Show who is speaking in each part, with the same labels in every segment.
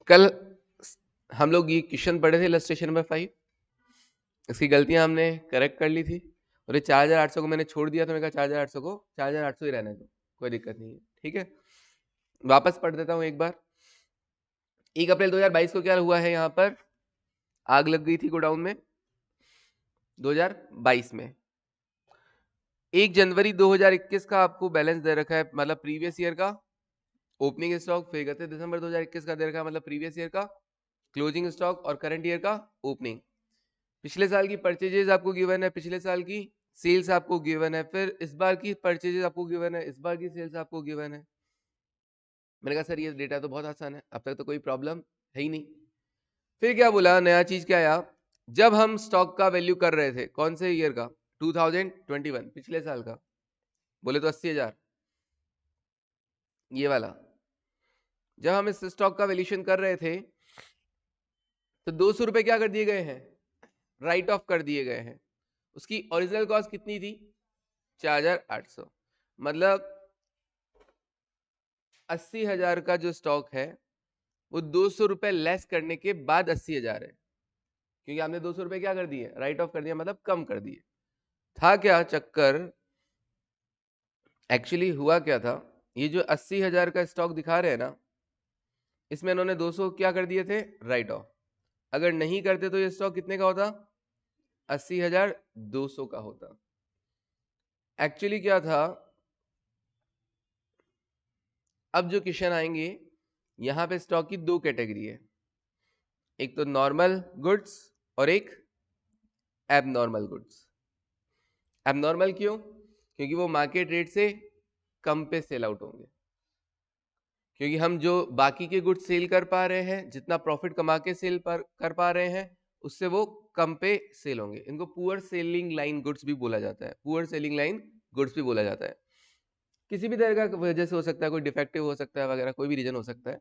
Speaker 1: कल हम लोग ये क्वेश्चन पढ़े थे इलस्ट्रेशन नंबर 5, इसकी गलतियां हमने करेक्ट कर ली थी और ये 4800 को मैंने छोड़ दिया, तो मैंने कहा 4800 को 4800 ही रहने दो, कोई दिक्कत नहीं है, ठीक है। वापस पढ़ देता हूं एक बार। 1 अप्रैल 2022 को क्या हुआ है, यहाँ पर आग लग गई थी गोडाउन में 2022 में। 1 जनवरी 2021 का आपको बैलेंस दे रखा है, मतलब प्रीवियस ईयर का ओपनिंग स्टॉक, फिर 31 दिसंबर 2021 का दे रखा है, मतलब प्रीवियस ईयर का क्लोजिंग स्टॉक, और करंट ईयर का ओपनिंग। पिछले साल की परचेजेस आपको गिवन है, पिछले साल की सेल्स आपको गिवन है, फिर इस बार की परचेजेस आपको गिवन है, इस बार की सेल्स आपको गिवन है। मैंने कहा सर ये डेटा तो बहुत आसान है, अब तक तो कोई प्रॉब्लम है ही नहीं। फिर क्या बोला, नया चीज क्या आया, जब हम स्टॉक का वैल्यू कर रहे थे, कौन से ईयर का, 2021, पिछले साल का, बोले तो 80,000, ये वाला। जब हम इस स्टॉक का वैल्यूएशन कर रहे थे तो 200 रुपए क्या कर दिए गए हैं, राइट ऑफ कर दिए गए हैं। उसकी ओरिजिनल कॉस्ट कितनी थी, 4,800, मतलब 80,000 का जो स्टॉक है वो 200 रुपए लेस करने के बाद 80,000 है, क्योंकि आपने 200 रुपए क्या कर दिए, राइट ऑफ कर दिया, मतलब कम कर दिए। था क्या चक्कर, एक्चुअली हुआ क्या था, ये जो 80,000 का स्टॉक दिखा रहे हैं ना, इसमें इन्होंने 200 क्या कर दिए थे, राइट ऑफ। अगर नहीं करते तो ये स्टॉक कितने का होता, 80,200 का होता। एक्चुअली क्या था, अब जो क्वेश्चन आएंगे यहां पे स्टॉक की 2 कैटेगरी है, एक तो नॉर्मल गुड्स और एक एबनॉर्मल गुड्स। एबनॉर्मल क्यों, क्योंकि वो मार्केट रेट से कम पे सेल आउट होंगे, क्योंकि हम जो बाकी के गुड्स सेल कर पा रहे हैं, जितना प्रॉफिट कमा के सेल कर पा रहे हैं, उससे वो कम पे सेल होंगे। इनको पुअर सेलिंग लाइन गुड्स भी बोला जाता है, पुअर सेलिंग लाइन गुड्स भी बोला जाता है। किसी भी तरह का वजह से हो सकता है, कोई डिफेक्टिव हो सकता है वगैरह, कोई भी रीजन हो सकता है।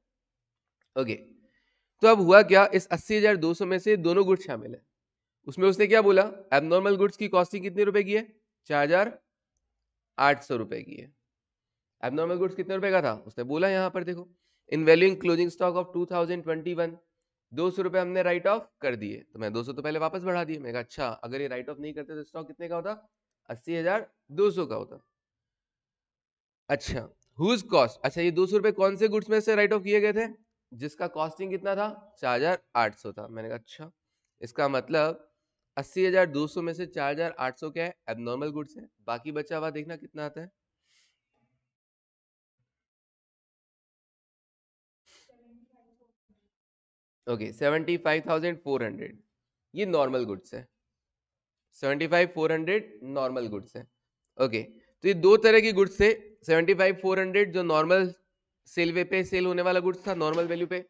Speaker 1: ओके, तो अब हुआ क्या, इस 80,200 में से दोनों गुड्स शामिल है। उसमें उसने क्या बोला, एबनॉर्मल गुड्स की कॉस्टिंग कितने रुपए की है, 4,800 रुपए की है। एबनॉर्मल गुड्स कितने रुपए का था, उसने बोला यहाँ पर देखो, इन वैल्यूइंग क्लोजिंग स्टॉक ऑफ 2021, 200 रुपए हमने राइट ऑफ कर दिए, तो मैं 200 तो पहले वापस बढ़ा दिए। मैं कहा अच्छा, अगर ये राइट ऑफ नहीं करते तो स्टॉक कितने का होता, 80,200 का होता। अच्छा, हुज कॉस्ट, अच्छा ये 200 रुपए कौन से गुड्स में से राइट ऑफ किए गए थे, जिसका कॉस्टिंग कितना था, 4,800 था। मैंने कहा अच्छा, इसका मतलब 80,200 में से 4,800 क्या है, एबनॉर्मल गुड्स है, बाकी बचा हुआ देखना कितना आता है। ओके, 75,400 ये नॉर्मल गुड्स है, 75,400 नॉर्मल गुड्स है। ओके, तो ये दो तरह की गुड्स थे, 75,400 जो नॉर्मल सेल वे पे सेल होने वाला गुड्स था, नॉर्मल वैल्यू पे,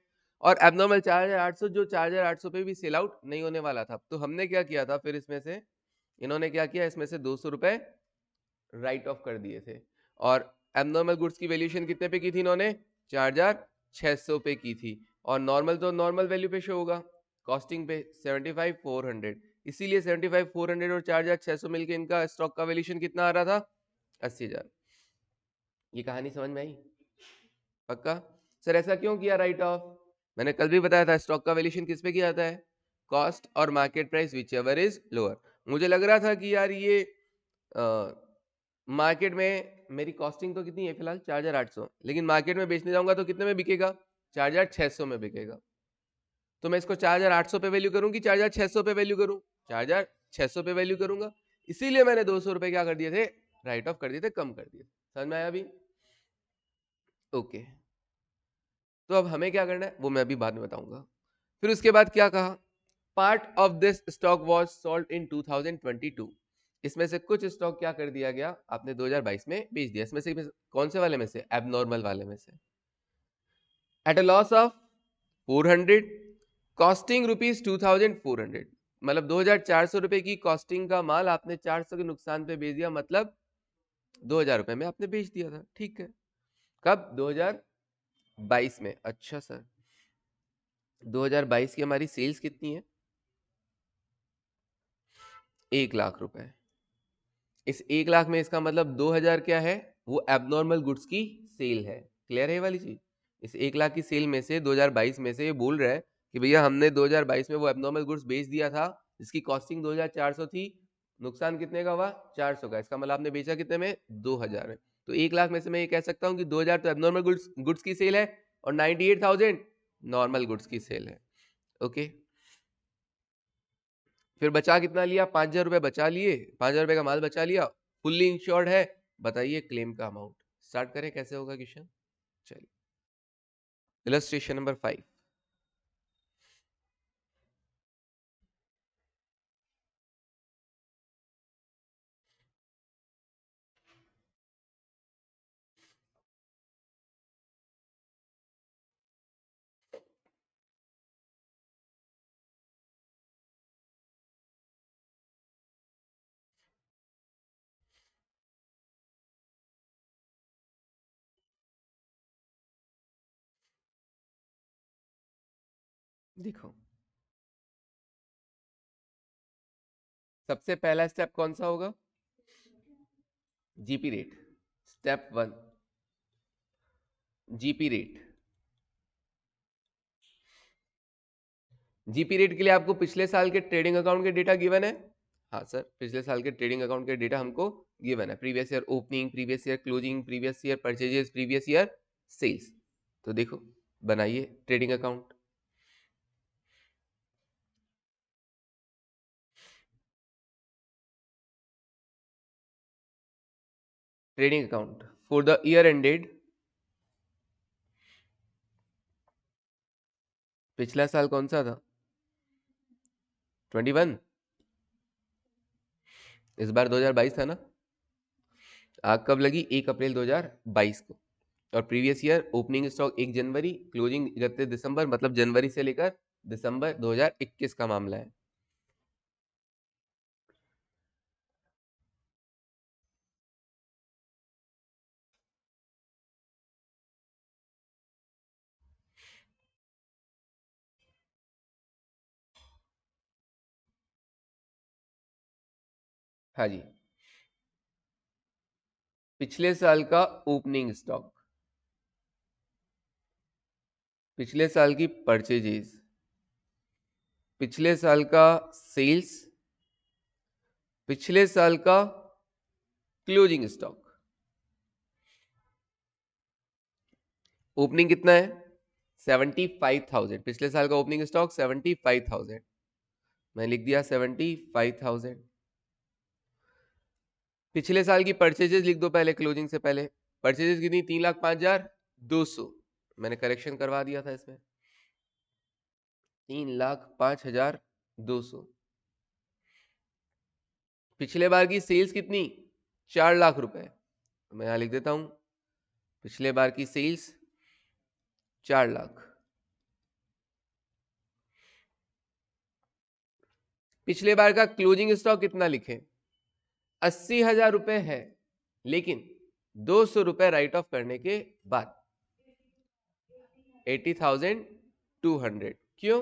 Speaker 1: और एबनॉर्मल 4,800 जो 4,800 पे भी सेल आउट नहीं होने वाला था। तो हमने क्या किया था, फिर इसमें से इन्होंने क्या किया, इसमें से 200 रुपए राइट ऑफ कर दिए थे, और एबनॉर्मल गुड्स की वैल्यूएशन कितने पे की थी इन्होंने, 4,600 पे की थी, और नॉर्मल तो नॉर्मल वैल्यू पे शो होगा, कॉस्टिंग पे 75,400, इसीलिए 75,400 और 4,600 मिलके इनका स्टॉक का वैल्यूएशन कितना आ रहा था, 80,000। ये कहानी समझ में आई, पक्का। सर ऐसा क्यों किया राइट ऑफ, मैंने कल भी बताया था, स्टॉक का वैल्यूएशन किस पे किया जाता है, कॉस्ट और market price which ever is lower. मुझे लग रहा था कि यार ये मार्केट में मेरी कॉस्टिंग तो कितनी है फिलहाल, 4,800, लेकिन मार्केट में बेचने जाऊंगा तो कितने में बिकेगा, 4,600 में बिकेगा। तो मैं इसको 4,800 पे वैल्यू करूं कि 4,600 पे वैल्यू करूं, 4,600 पे वैल्यू करूंगा, इसीलिए मैंने 200 रुपए क्या कर दिए थे, राइट ऑफ कर दिए थे, कम कर दिए। समझ में आया अभी, ओके। तो अब हमें क्या करना है वो मैं अभी बाद में बताऊंगा। फिर उसके बाद क्या कहा, part of this stock was sold in 2022, इसमें से कुछ स्टॉक क्या कर दिया गया, आपने 2022 में बेच दिया। इसमें से कौन से वाले में से, एबनॉर्मल वाले में से, at a loss of 400, costing rupees 2,400, मतलब 2,400 रुपए की कॉस्टिंग का माल आपने 400 के नुकसान पे बेच दिया, मतलब 2,000 रुपए में आपने बेच दिया था, ठीक है। कब, 2022 में। अच्छा सर, 2022 की हमारी सेल्स कितनी है, 1,00,000 रुपए। इस 1,00,000 में इसका मतलब 2,000 क्या है, वो एबनॉर्मल गुड्स की सेल है। क्लियर है ये वाली चीज, इस 1 लाख की सेल में से 2022 में से ये बोल रहा है कि भैया हमने 2022 में वो एबनॉर्मल गुड्स बेच दिया था जिसकी कॉस्टिंग 2400 थी, नुकसान कितने का हुआ 400 का, इसका मतलब आपने बेचा कितने में 2000 है। तो 1 लाख में से मैं ये कह सकता हूँ कि 2000 तो एबनॉर्मल गुड्स की सेल है और 98,000 नॉर्मल गुड्स की सेल है। ओके, फिर बचा कितना लिया, 5,000 रुपए बचा लिए, 5,000 रुपए का माल बचा लिया, फुल्ली इंश्योर्ड है। बताइए क्लेम का अमाउंट। स्टार्ट करें, कैसे होगा क्वेश्चन। चलिए, इलस्ट्रेशन नंबर 5। देखो, सबसे पहला स्टेप कौन सा होगा, GP rate. Step 1, GP rate. GP rate के लिए आपको पिछले साल के ट्रेडिंग अकाउंट के डेटा गिवन है। हाँ सर, पिछले साल के ट्रेडिंग अकाउंट के डेटा हमको गिवन है, previous year opening, previous year closing, previous year purchases, previous year sales. तो देखो, बनाइए trading account. Trading account for the year ended, पिछला साल कौन सा था, 21। इस बार 2022 था ना। आग कब लगी, 1 अप्रैल 2022 को। और प्रीवियस ईयर ओपनिंग स्टॉक 1 जनवरी, क्लोजिंग 31 दिसंबर, मतलब जनवरी से लेकर दिसंबर 2021 का मामला है। हाँ जी, पिछले साल का ओपनिंग स्टॉक, पिछले साल की परचेजेस, पिछले साल का सेल्स, पिछले साल का क्लोजिंग स्टॉक। ओपनिंग कितना है, 75,000। पिछले साल का ओपनिंग स्टॉक 75,000, मैं लिख दिया 75,000। पिछले साल की परचेजेस लिख दो पहले, क्लोजिंग से पहले। परचेजेस कितनी, 3,05,200। मैंने करेक्शन करवा दिया था इसमें, 3,05,200। पिछले बार की सेल्स कितनी, 4 लाख रुपए। मैं यहां लिख देता हूं, पिछले बार की सेल्स 4 लाख। पिछले बार का क्लोजिंग स्टॉक कितना लिखे, 80,000 रुपए है, लेकिन 200 रुपए राइट ऑफ करने के बाद 80,200। क्यों,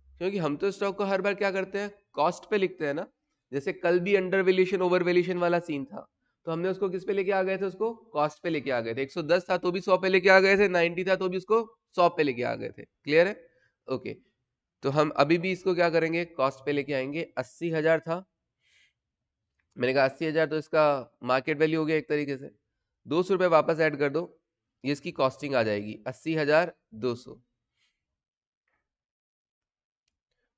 Speaker 1: क्योंकि हम तो स्टॉक को हर बार क्या करते हैं, कॉस्ट पे लिखते हैं ना। जैसे कल भी अंडर वैल्यूएशन ओवर वैल्यूएशन वाला सीन था, तो हमने उसको किस पे लेके आ गए थे, उसको कॉस्ट पे लेके आ गए थे। 110 था तो भी 100 पे लेके आ गए थे, 90 था तो भी उसको 100 पे लेके आ गए थे। क्लियर है, ओके। तो हम अभी भी इसको क्या करेंगे, कॉस्ट पे लेके आएंगे। 80,000 था, मैंने कहा 80,000 तो इसका मार्केट वैल्यू हो गया एक तरीके से। 200 रुपये वापस ऐड कर दो, ये इसकी कॉस्टिंग आ जाएगी 80,200।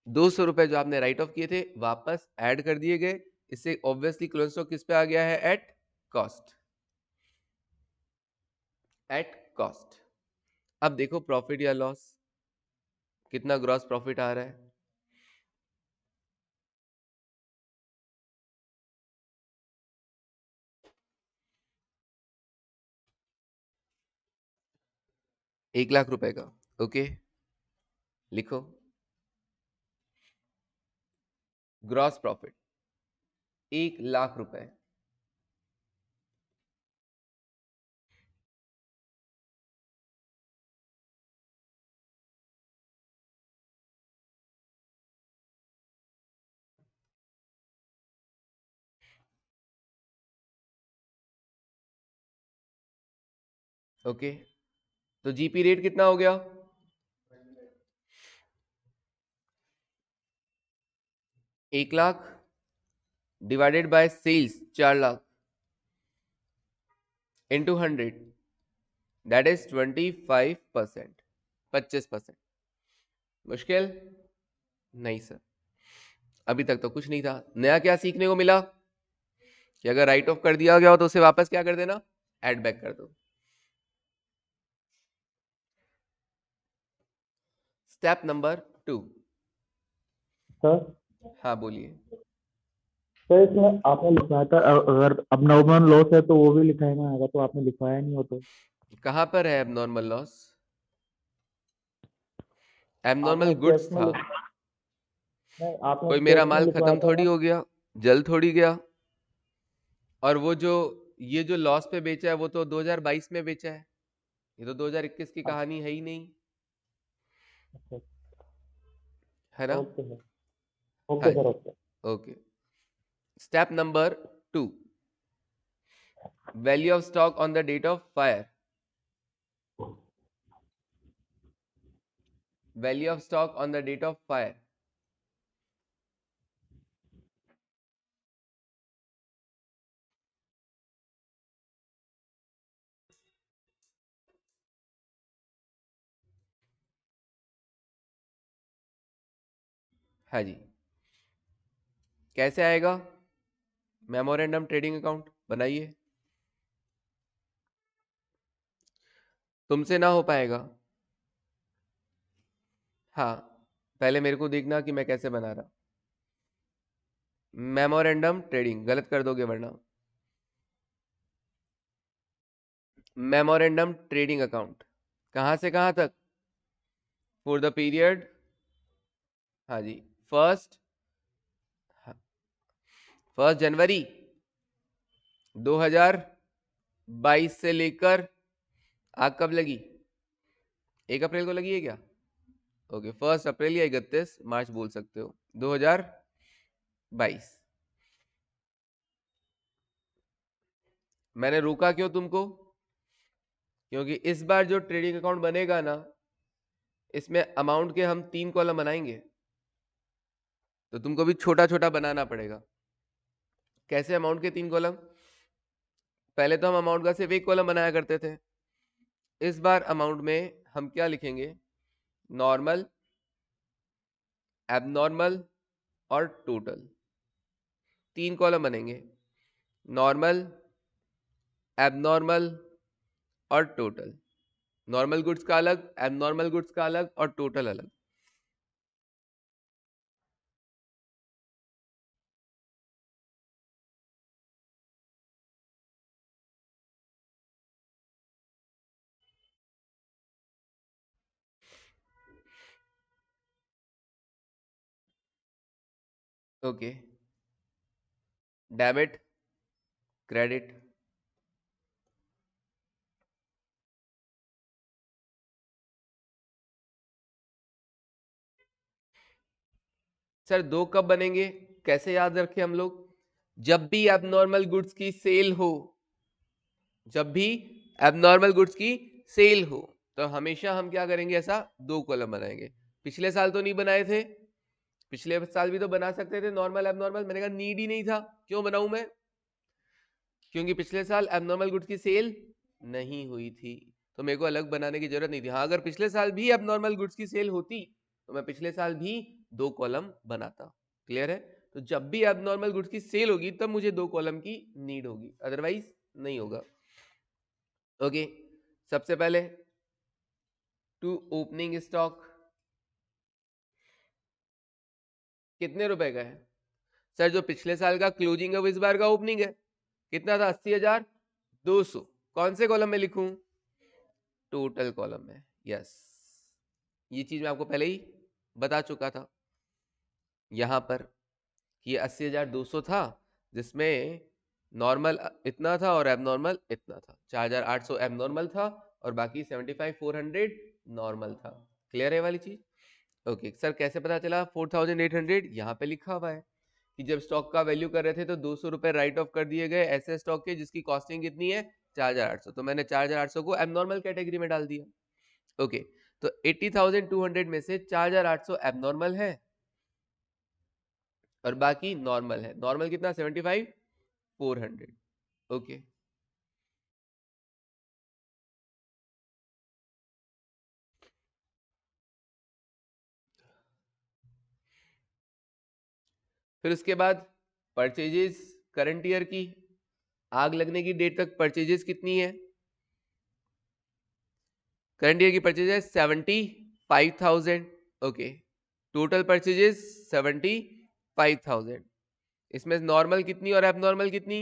Speaker 1: 200 रुपए जो आपने राइट ऑफ किए थे वापस ऐड कर दिए गए। इससे ऑब्वियसली क्लोजिंग स्टॉक किस पे आ गया है, एट कॉस्ट, एट कॉस्ट। अब देखो प्रॉफिट या लॉस, कितना ग्रॉस प्रॉफिट आ रहा है। 1 लाख रुपए का। ओके, लिखो ग्रॉस प्रॉफिट 1 लाख रुपए। ओके, तो जीपी रेट कितना हो गया? एक lakh divided by sales 4 lakh into 100, that is 25%, 25%। मुश्किल नहीं सर, अभी तक तो कुछ नहीं था। नया क्या सीखने को मिला कि अगर राइट ऑफ कर दिया गया हो तो उसे वापस क्या कर देना, एड बैक कर दो। Step number 2।
Speaker 2: सर
Speaker 1: हाँ बोलिए।
Speaker 2: सर इसमें आपने लिखा था अगर अब नॉर्मल लॉस है तो वो भी लिखाएगा, अगर तो आपने लिखवाया नहीं हो तो।
Speaker 1: कहां पर है एबनॉर्मल लॉस?
Speaker 2: आपने
Speaker 1: एबनॉर्मल गुड्स
Speaker 2: टेक्स्ट में
Speaker 1: था।
Speaker 2: नहीं, आपने
Speaker 1: कोई मेरा
Speaker 2: टेक्स्ट में
Speaker 1: माल
Speaker 2: लिखवाया
Speaker 1: खत्म
Speaker 2: था
Speaker 1: थोड़ी
Speaker 2: ना।
Speaker 1: हो गया, जल थोड़ी गया। और वो जो ये जो लॉस पे बेचा है वो तो 2022 में बेचा है, ये तो 2021 की कहानी है ही नहीं,
Speaker 2: अच्छा,
Speaker 1: है ना?
Speaker 2: Okay sir.
Speaker 1: हाँ
Speaker 2: ओके सर,
Speaker 1: जी,
Speaker 2: okay.
Speaker 1: Okay. Step number 2, value of stock on the date of fire. Value of stock on the date of fire. हाँ जी, कैसे आएगा? मेमोरेंडम ट्रेडिंग अकाउंट बनाइए। तुमसे ना हो पाएगा। हाँ, पहले मेरे को देखना कि मैं कैसे बना रहा। मेमोरेंडम ट्रेडिंग गलत कर दोगे वरना। मेमोरेंडम ट्रेडिंग अकाउंट कहां से कहां तक? फॉर द पीरियड, हाँ जी, फर्स्ट 1 जनवरी 2022 से लेकर आग कब लगी? 1 अप्रैल को लगी है क्या? ओके, 1 अप्रैल या 31 मार्च बोल सकते हो, 2022। मैंने रोका क्यों तुमको? क्योंकि इस बार जो ट्रेडिंग अकाउंट बनेगा ना, इसमें अमाउंट के हम 3 कॉलम बनाएंगे, तो तुमको भी छोटा छोटा बनाना पड़ेगा। कैसे अमाउंट के 3 कॉलम? पहले तो हम अमाउंट का सिर्फ एक कॉलम बनाया करते थे। इस बार अमाउंट में हम क्या लिखेंगे? नॉर्मल, एबनॉर्मल और टोटल। 3 कॉलम बनेंगे, नॉर्मल, एबनॉर्मल और टोटल। नॉर्मल गुड्स का अलग, एबनॉर्मल गुड्स का अलग और टोटल अलग। Okay, debit, credit. सर 2 कब बनेंगे, कैसे याद रखें हम लोग? जब भी एबनॉर्मल गुड्स की सेल हो, जब भी एबनॉर्मल गुड्स की सेल हो, तो हमेशा हम क्या करेंगे, ऐसा 2 कॉलम बनाएंगे। पिछले साल तो नहीं बनाए थे, पिछले साल भी तो बना सकते थे नॉर्मल एबनॉर्मल, मैंने कहा नीड ही नहीं था, क्यों बनाऊं मैं? क्योंकि पिछले साल एबनॉर्मल गुड्स की सेल नहीं हुई थी, तो मेरे को अलग बनाने की जरूरत नहीं थी। हाँ, अगर पिछले साल भी एबनॉर्मल गुड्स की सेल होती तो मैं पिछले साल भी 2 कॉलम बनाता। क्लियर है? तो जब भी एबनॉर्मल गुड्स की सेल होगी तब मुझे 2 कॉलम की नीड होगी, अदरवाइज नहीं होगा। ओके, सबसे पहले टू ओपनिंग स्टॉक कितने रुपए का है? सर जो पिछले साल का क्लोजिंग है वो इस बार का ओपनिंग है, कितना था? 80,200। कौन से कॉलम में लिखूं? टोटल कॉलम में। यस, ये चीज मैं आपको पहले ही बता चुका था यहां पर कि 80,200 था, जिसमें नॉर्मल इतना था और एबनॉर्मल इतना था। 4,800 एबनॉर्मल था और बाकी 75,400 नॉर्मल था। क्लियर है वाली चीज? ओके सर, कैसे पता चला 4,800? यहाँ पे लिखा हुआ है कि जब स्टॉक का वैल्यू कर रहे थे तो 200 रुपए राइट ऑफ कर दिए गए ऐसे स्टॉक के जिसकी कॉस्टिंग कितनी है, 4,800। तो मैंने 4,800 को एबनॉर्मल कैटेगरी में डाल दिया। ओके, तो 80,200 में से 4,800 एबनॉर्मल है और बाकी नॉर्मल है। नॉर्मल कितना? 75,400। ओके, फिर उसके बाद परचेजेस करंट ईयर की, आग लगने की डेट तक परचेजेस कितनी है? करंट ईयर की परचेज है 75,000। Okay, total purchases 75,000। इसमें नॉर्मल कितनी और एबनॉर्मल कितनी?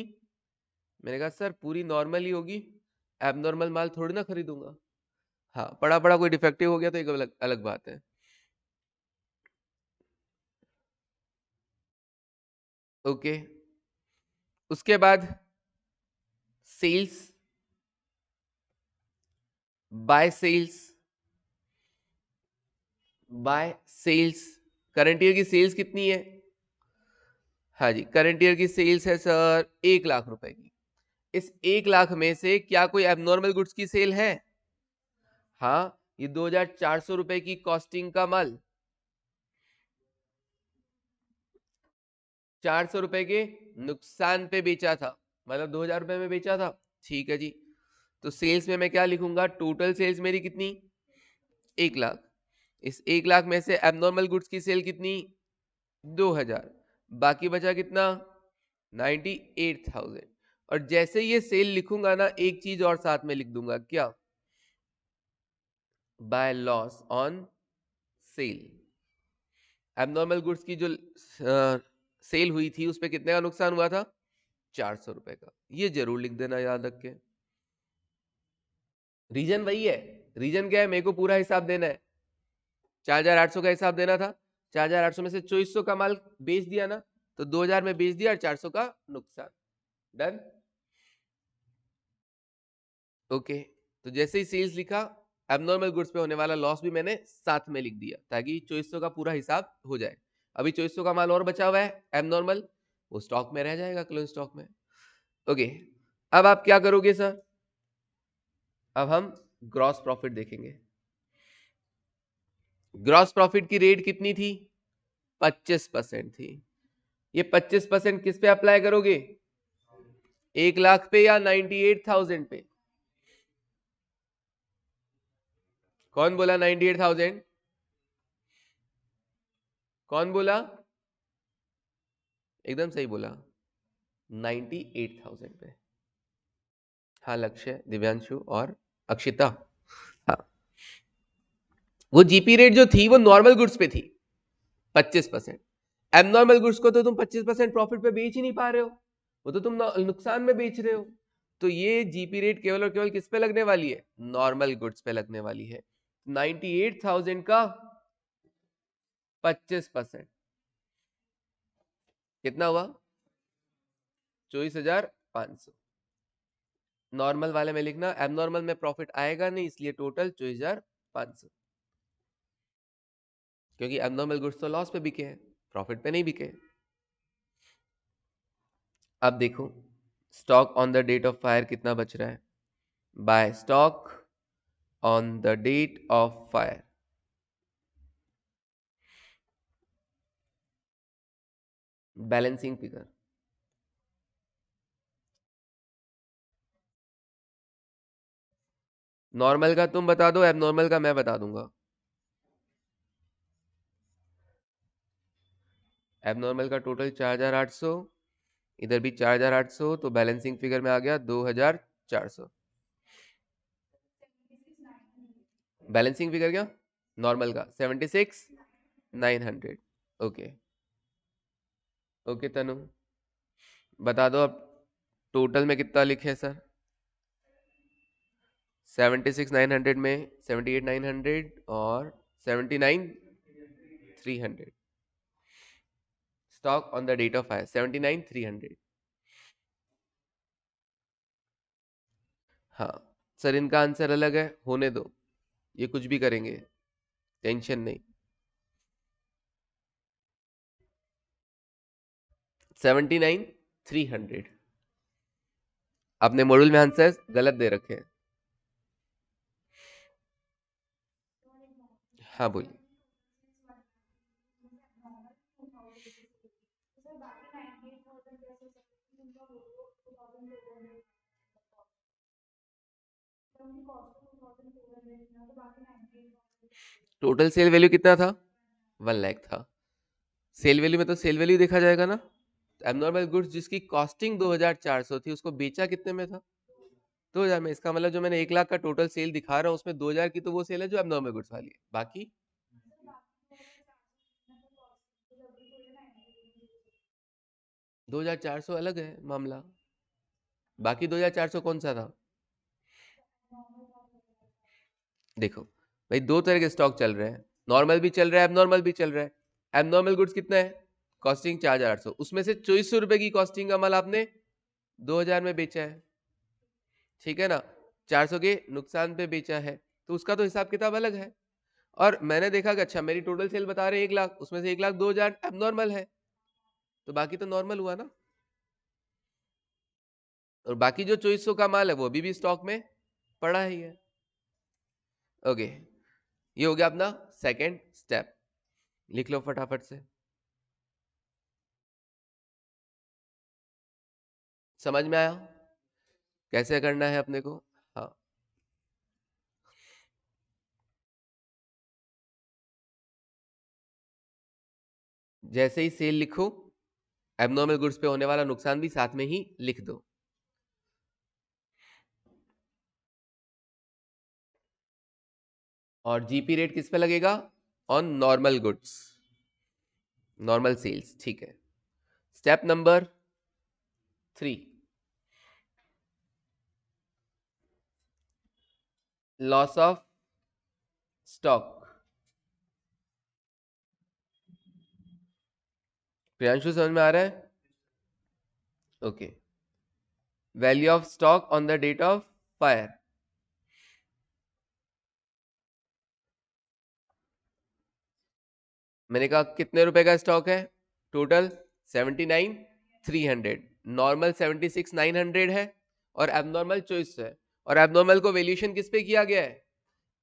Speaker 1: मैंने कहा सर पूरी नॉर्मल ही होगी, एबनॉर्मल माल थोड़ी ना खरीदूंगा। हाँ, पड़ा पड़ा कोई डिफेक्टिव हो गया तो एक अलग अलग बात है। ओके, उसके बाद sales, by sales, by sales. Current year की सेल्स कितनी है? हाँ जी, करंट ईयर की सेल्स है सर 1,00,000 रुपए की। इस 1,00,000 में से क्या कोई एबनॉर्मल गुड्स की सेल है? हाँ, ये 2,400 रुपए की कॉस्टिंग का माल 400 रुपए के नुकसान पे बेचा था, मतलब 2,000 रुपए में बेचा था। ठीक है जी, तो सेल्स में मैं क्या लिखूंगा? टोटल सेल्स मेरी कितनी? 1,00,000। इस 1,00,000 में से एबनॉर्मल गुड्स की सेल कितनी? 2,000। बाकी बचा कितना? 98,000। और जैसे ये सेल लिखूंगा ना, एक चीज और साथ में लिख दूंगा, क्या? By loss on sale. Abnormal goods की जो सेल हुई थी उस पे कितने का नुकसान हुआ था? 400 रुपए का। ये जरूर लिख देना याद रख के। रीजन वही है, रीजन क्या है? मेरे को पूरा हिसाब देना है। 4,800 का हिसाब देना था, 4,800 में से 2,400 का माल बेच दिया ना, तो 2,000 में बेच दिया और 400 का नुकसान। डन। ओके, तो जैसे ही सेल्स लिखा, एबनॉर्मल गुड्स पे होने वाला लॉस भी मैंने साथ में लिख दिया ताकि 2,400 का पूरा हिसाब हो जाए। अभी 2,400 का माल और बचा हुआ है एबनॉर्मल, वो स्टॉक में रह जाएगा, क्लोज स्टॉक में। ओके, अब आप क्या करोगे सर? अब हम ग्रॉस प्रॉफिट देखेंगे। ग्रॉस प्रॉफिट की रेट कितनी थी? 25% थी। ये 25% किस पे अप्लाई करोगे? 1,00,000 पे या 98,000 पे? कौन बोला 98,000? कौन बोला? एकदम सही बोला, 98,000 पे। हाँ, लक्ष्य, दिव्यांशु और अक्षिता। हाँ, वो जीपी रेट जो थी वो नॉर्मल गुड्स पे थी 25%। एबनॉर्मल गुड्स को तो तुम 25% प्रॉफिट पे बेच ही नहीं पा रहे हो, वो तो तुम नुकसान में बेच रहे हो। तो ये जीपी रेट केवल और केवल किस पे लगने वाली है? नॉर्मल गुड्स पे लगने वाली है। 98,000 का 25% कितना हुआ? 24,500। नॉर्मल वाले में लिखना, एबनॉर्मल में प्रॉफिट आएगा नहीं, इसलिए टोटल 24,500। क्योंकि एबनॉर्मल गुड्स तो लॉस पे बिके हैं, प्रॉफिट पे नहीं बिके। अब देखो stock on the date of fire कितना बच रहा है। By stock on the date of fire, balancing figure. Normal का तुम बता दो, एबनॉर्मल का मैं बता दूंगा। एबनॉर्मल का टोटल 4,800, इधर भी 4,800, तो बैलेंसिंग फिगर में आ गया 2,400। बैलेंसिंग फिगर क्या? नॉर्मल का 76,900। ओके, ओके तनु, बता दो अब टोटल में कितना लिखे सर? 76,900 में 78,900 और 79,300। Stock on the date of fire 79,300। हाँ सर, इनका आंसर अलग है, होने दो, ये कुछ भी करेंगे, टेंशन नहीं। 79,300। अपने मॉड्यूल में आंसर गलत दे रखे हैं। हाँ बोलिए। टोटल सेल वैल्यू कितना था? 1 लाख था। सेल वैल्यू में तो सेल वैल्यू देखा जाएगा ना। एबनॉर्मल गुड्स जिसकी कॉस्टिंग 2400 थी उसको बेचा कितने में था? 2000 में। इसका मतलब जो मैंने 1 लाख का टोटल सेल दिखा रहा हूँ उसमें 2000 की तो वो सेल है जो एबनॉर्मल गुड्स वाली है, बाकी 2400 अलग है मामला। बाकी 2400 कौन सा था? देखो भाई, दो तरह के स्टॉक चल रहे हैं, नॉर्मल भी चल रहा है, एबनॉर्मल भी चल रहा है। एबनॉर्मल गुड्स कितना है? कॉस्टिंग 4800, उसमें से 2400 रुपए की कॉस्टिंग का माल आपने 2000 में बेचा है, ठीक है ना। 400 के नुकसान पे बेचा है, तो उसका तो हिसाब किताब अलग है। और मैंने देखा कि अच्छा मेरी टोटल सेल बता रहे हैं 1 लाख, उसमें से 1 लाख 2000 एबनॉर्मल है, तो बाकी तो नॉर्मल हुआ ना। और बाकी जो 2400 का माल है वो अभी भी स्टॉक में पड़ा ही है। ओके, ये हो गया अपना सेकंड स्टेप, लिख लो फटाफट से। समझ में आया कैसे करना है अपने को? हाँ, जैसे ही सेल लिखो, एबनॉर्मल गुड्स पे होने वाला नुकसान भी साथ में ही लिख दो। और जीपी रेट किस पे लगेगा? On normal goods, normal sales, ठीक है। Step number 3, loss of stock. Priyanshu समझ में आ रहा है? Okay, value of stock on the date of fire. मैंने कहा कितने रुपए का स्टॉक है? टोटल 79,300, नॉर्मल 76,900 है, और एबनॉर्मल 2400 है। और एबनॉर्मल को वैल्यूएशन किस पे किया गया है?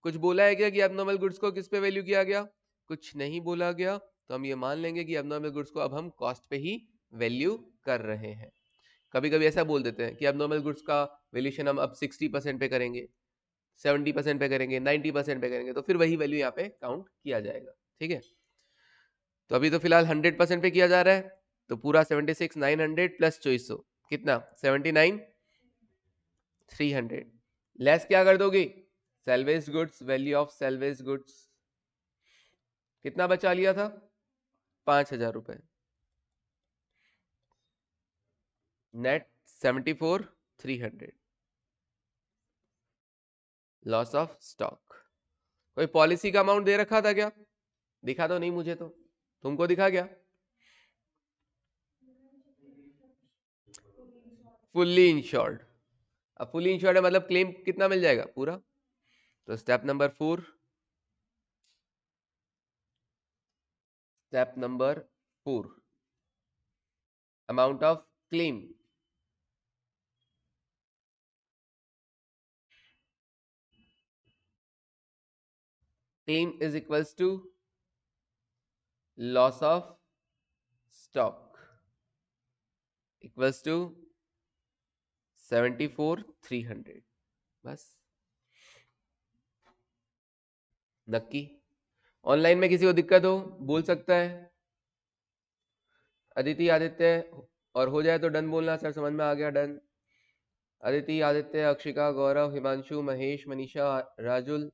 Speaker 1: कुछ बोला है क्या कि एबनॉर्मल गुड्स को किस पे वैल्यू किया गया? कुछ नहीं बोला गया, तो हम ये मान लेंगे कि एबनॉर्मल गुड्स को अब हम कॉस्ट पे ही वैल्यू कर रहे हैं। कभी कभी ऐसा बोल देते हैं कि एबनॉर्मल गुड्स का वैल्यूएशन हम अब 60% पे करेंगे, 70% पे करेंगे, 90% पे करेंगे, तो फिर वही वैल्यू यहाँ पे काउंट किया जाएगा, ठीक है। तो अभी तो फिलहाल 100% पे किया जा रहा है, तो पूरा 76,900 प्लस 2400 कितना? 79,300 लेस क्या कर दोगे? Salvage goods, value of salvage goods कितना बचा लिया था? 5,000 रुपए, नेट 74,300। लॉस ऑफ स्टॉक, कोई पॉलिसी का अमाउंट दे रखा था क्या? दिखा तो नहीं मुझे, तो तुमको दिखा क्या? Fully insured. अब फुल्ली इंश्योर्ड है मतलब क्लेम कितना मिल जाएगा? पूरा। तो step number 4, step number 4, amount of claim. Claim is equals to loss of stock equals to 74,300। बस, नक्की। ऑनलाइन में किसी को दिक्कत हो बोल सकता है, अदिति, आदित्य, और हो जाए तो डन बोलना, सर समझ में आ गया, डन। अदिति, आदित्य, अक्षिका, गौरव, हिमांशु, महेश, मनीषा, राजुल,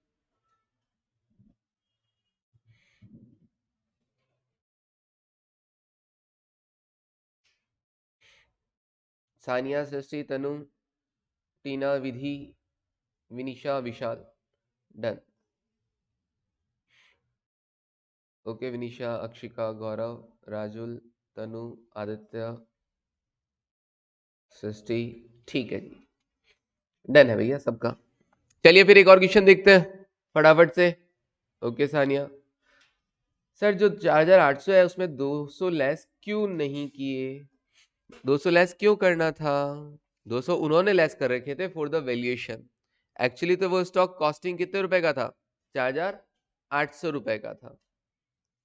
Speaker 1: सानिया, सृष्टि, तनु, टीना, विधि, विनिशा, विशाल, डन। ओके, विनिशा, अक्षिका, गौरव, राजुल, तनु, आदित्य, सृष्टि, ठीक है जी, डन है भैया सबका। चलिए फिर एक और क्वेश्चन देखते हैं फटाफट से। ओके सानिया, सर जो 4,800 है उसमें 200 लेस क्यों नहीं किए? 200 लेस क्यों करना था? 200 उन्होंने लेस कर रखे थे फॉर द वैल्यूएशन। एक्चुअली तो वो स्टॉक कॉस्टिंग कितने रुपए का था? 4,000 800 रुपए का था,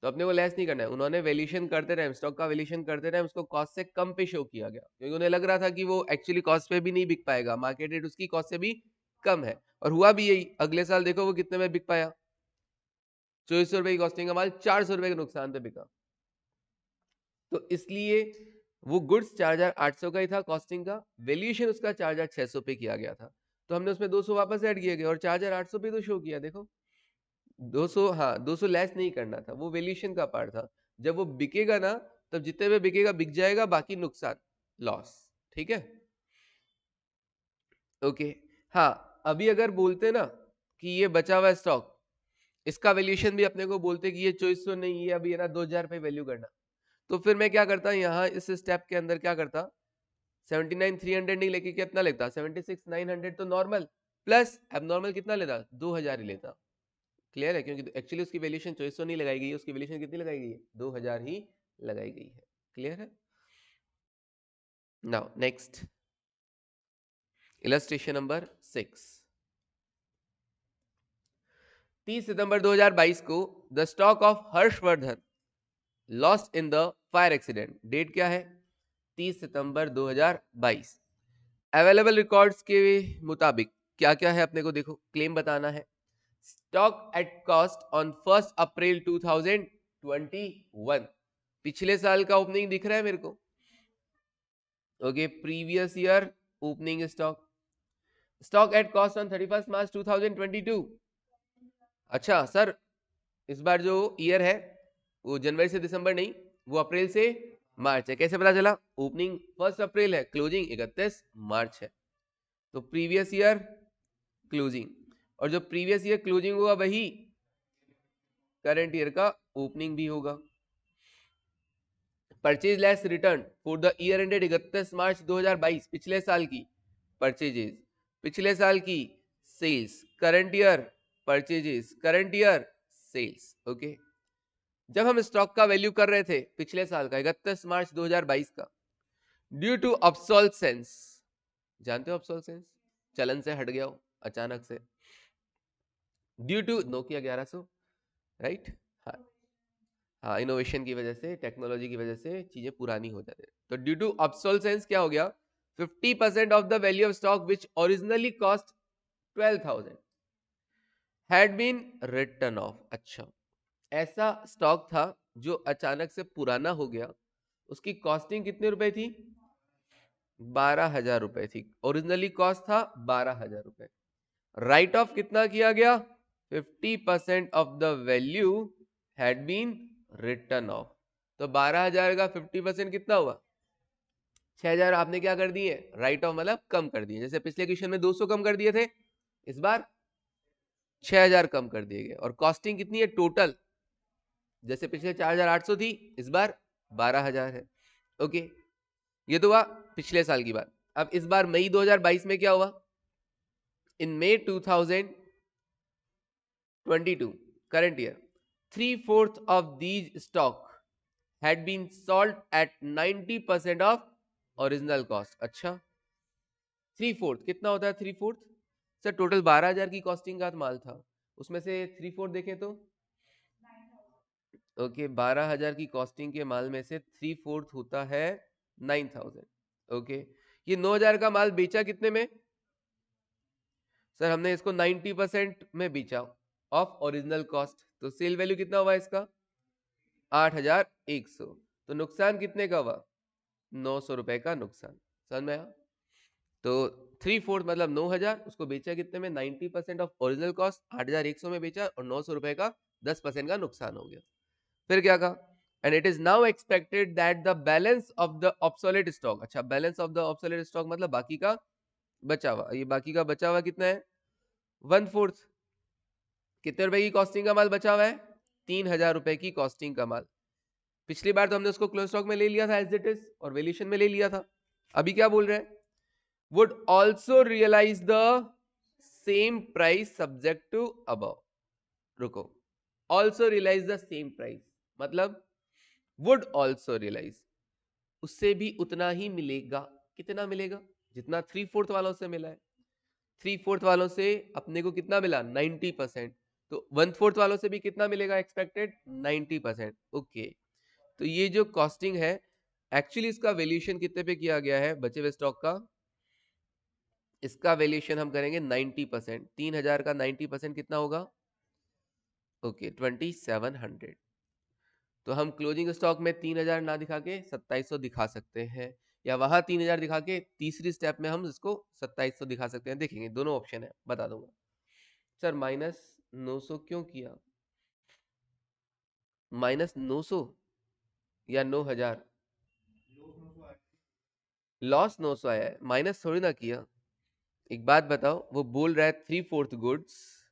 Speaker 1: तो अपने को लेस नहीं करना है। उन्होंने वैल्यूएशन करते रहे, स्टॉक का वैल्यूएशन करते रहे, उसको कॉस्ट से कम पे शो किया गया, क्योंकि उन्हें लग रहा था कि वो एक्चुअली कॉस्ट पे भी नहीं बिक पाएगा, मार्केट रेट उसकी कॉस्ट से भी कम है, और हुआ भी यही। अगले साल देखो वो कितने में बिक पाया, 2400 रुपए की कॉस्टिंग का माल 400 रुपए के नुकसान पे बिका। तो इसलिए वो गुड्स 4800 का ही था कॉस्टिंग का, वैल्यूएशन उसका 4600 पे किया गया था, तो हमने उसमें 200 वापस ऐड किए गए और 4800 पे तो शो किया। देखो 200, हाँ 200 लेस नहीं करना था, वो वैल्यूएशन का पार्ट था। जब वो बिकेगा ना, तब जितने में बिकेगा बिक जाएगा, बाकी नुकसान, लॉस। ठीक है, ओके। हाँ, अभी अगर बोलते ना कि ये बचा हुआ स्टॉक, इसका वैल्यूएशन भी अपने को बोलते कि ये 2400 नहीं, ये अभी है ना 2000 पे वैल्यू करना, तो फिर मैं क्या करता यहाँ इस स्टेप के अंदर क्या करता, 79,300 नहीं लेके कितना लेता, 76,900 तो नॉर्मल, प्लस एबनॉर्मल कितना लेता, 2000 ही लेता। क्लियर है, क्योंकि एक्चुअली उसकी वैल्यूएशन 2400 नहीं लगाई गई है, उसकी वैल्यूएशन कितनी लगाई गई है, 2000 ही लगाई गई है। क्लियर है। Now next illustration number 6। 30 सितंबर 2022 को the stock of Harshvardhan lost in the fire accident. Date क्या है, 30 सितंबर 2022। अवेलेबल रिकॉर्ड्स के मुताबिक क्या क्या है अपने को देखो, क्लेम बताना है। स्टॉक एट कॉस्ट ऑन 1 अप्रैल 2021, पिछले साल का ओपनिंग दिख रहा है मेरे को। Okay, previous year opening stock at cost on 31 March 2022। अच्छा सर, इस बार जो ईयर है वो जनवरी से दिसंबर नहीं, वो अप्रैल से मार्च है। कैसे पता चला, ओपनिंग 1 अप्रैल है, क्लोजिंग 31 मार्च है, तो प्रीवियस ईयर क्लोजिंग, और जो प्रीवियस ईयर क्लोजिंग होगा वही करंट ईयर का ओपनिंग भी होगा। Purchase less return for the year ended 31 March 2022, पिछले साल की परचेजेस, पिछले साल की sales, current year purchases, current year sales. Okay, जब हम स्टॉक का वैल्यू कर रहे थे पिछले साल का 31 मार्च 2022 का, ड्यू टू ऑब्सोल्सेंस, जानते हो ऑब्सोल्सेंस, चलन से हट गया हो अचानक से, ड्यू टू नोकिया 1100, राइट, हाँ हाँ, इनोवेशन की वजह से, टेक्नोलॉजी की वजह से चीजें पुरानी हो जाती है, तो ड्यू टू ऑब्सोल्सेंस क्या हो गया, 50% off the value of stock which originally cost 12,000 had been written off. अच्छा, ऐसा स्टॉक था जो अचानक से पुराना हो गया, उसकी कॉस्टिंग कितने रुपए थी, 12,000 रुपए थी, ओरिजिनली कॉस्ट था 12,000 रुपए, राइट ऑफ कितना किया गया, 50% off the value had been written off, तो 12,000 का 50% कितना हुआ, 6,000 आपने क्या कर दिए, राइट ऑफ मतलब कम कर दिए। जैसे पिछले क्वेश्चन में 200 कम कर दिए थे, इस बार 6,000 कम कर दिए गए, और कॉस्टिंग कितनी है टोटल, जैसे पिछले 4,800 थी, इस बार 12,000 है। ओके, ये तो हुआ पिछले साल की बात। अब इस बार मई 2022 में क्या हुआ, इन मई 2022 current year, 3/4 of these stock had been sold at 90% of original cost। अच्छा, 3/4 कितना होता है, 3/4 सर, टोटल 12,000 की कॉस्टिंग का माल था, उसमें से 3/4 देखें तो, ओके, 12,000 की कॉस्टिंग के माल में से 3/4 होता है 9,000। ओके, ये 9,000 का माल बेचा कितने में, सर हमने इसको 90% में बेचा ऑफ ओरिजिनल कॉस्ट, तो सेल वैल्यू कितना हुआ इसका, 8,100, तो नुकसान कितने का हुआ, 900 रुपए का नुकसान। समझ में आया, तो 3/4 मतलब 9,000, उसको बेचा कितने में, 90% ऑफ ओरिजिनल कॉस्ट, 8,100 में बेचा, और 900 रुपए का 10% का नुकसान हो गया। फिर क्या कहा, and it is now expected that the balance of the obsolete stock, अच्छा balance of the obsolete stock मतलब बाकी का बचा हुआ, ये बाकी का बचा हुआ कितना है, 1/4, कितने रुपए की कॉस्टिंग का माल बचा हुआ है, 3,000 रुपए की कॉस्टिंग का माल। पिछली बार तो हमने उसको क्लोज स्टॉक में ले लिया था एज इट इज, और वैल्यूएशन में ले लिया था। अभी क्या बोल रहे हैं, would also realise the same price subject to above, रुको, also realise the same price मतलब वुड ऑल्सो रियलाइज, उससे भी उतना ही मिलेगा, कितना मिलेगा, जितना 3/4 वालों से मिला है, 3/4 वालों से अपने को कितना मिला, 90%, तो 1/4 वालों से भी कितना मिलेगा एक्सपेक्टेड 90%। ओके, तो ये जो कॉस्टिंग है एक्चुअली इसका वैल्यूएशन कितने पे किया गया है बचे हुए स्टॉक का, इसका वैल्यूएशन हम करेंगे 90%। 3000 का 90% कितना होगा, ओके 2700। तो हम क्लोजिंग स्टॉक में 3000 ना दिखा के 2700 दिखा सकते हैं, या वहां 3000 दिखा के तीसरी स्टेप में हम इसको 2700 दिखा सकते हैं। देखेंगे दोनों ऑप्शन है, बता दूंगा। सर -900 क्यों किया, -900 या 9000? लॉस 900 आया है, माइनस थोड़ी ना किया। एक बात बताओ, वो बोल रहा है 3/4 गुड्स,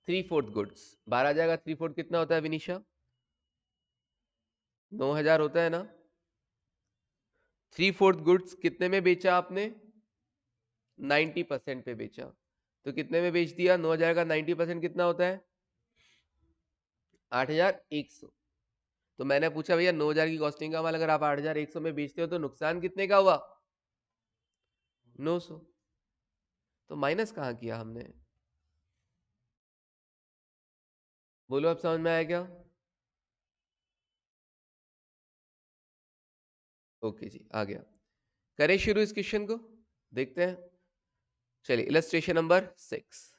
Speaker 1: 3/4 गुड्स 12 आ जाएगा। 3/4 कितना होता है विनीशा, 9000 होता है ना। 3/4 गुड्स कितने में बेचा आपने, 90% पे बेचा। तो कितने में बेच दिया, 9000 का 90% कितना होता है 8100। तो मैंने पूछा भैया 9000 की कॉस्टिंग का माल अगर आप 8100 में बेचते हो तो नुकसान कितने का हुआ, 900। तो माइनस कहाँ किया हमने, बोलो अब समझ में आया क्या? ओके जी, आ गया। करें शुरू इस क्वेश्चन को, देखते हैं। चलिए illustration number 6।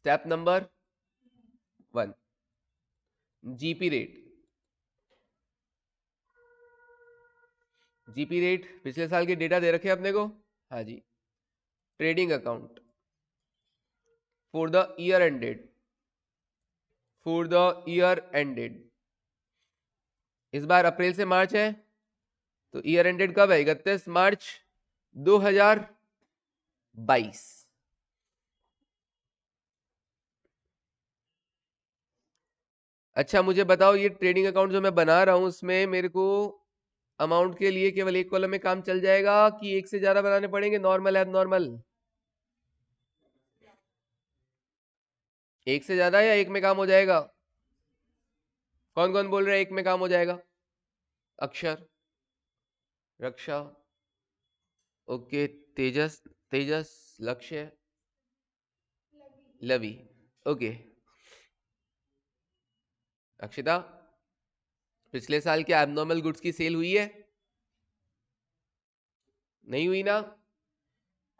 Speaker 1: Step number 1, GP rate. GP rate पिछले साल के डेटा दे रखे हैं अपने को, हाँ जी। Trading account for the year ended, for the year ended. इस बार अप्रैल से मार्च है, तो ईयर एंडेड कब है, 31 मार्च 2022। अच्छा मुझे बताओ, ये ट्रेडिंग अकाउंट जो मैं बना रहा हूं उसमें मेरे को अमाउंट के लिए केवल एक कॉलम में काम चल जाएगा कि एक से ज्यादा बनाने पड़ेंगे, नॉर्मल एब नॉर्मल? एक से ज्यादा या एक में काम हो जाएगा? कौन कौन बोल रहा है एक में काम हो जाएगा? अक्षर, रक्षा, ओके, तेजस, तेजस, लक्ष्य, लवी, ओके। अक्षिता, पिछले साल क्या एबनॉर्मल गुड्स की सेल हुई है, नहीं हुई ना?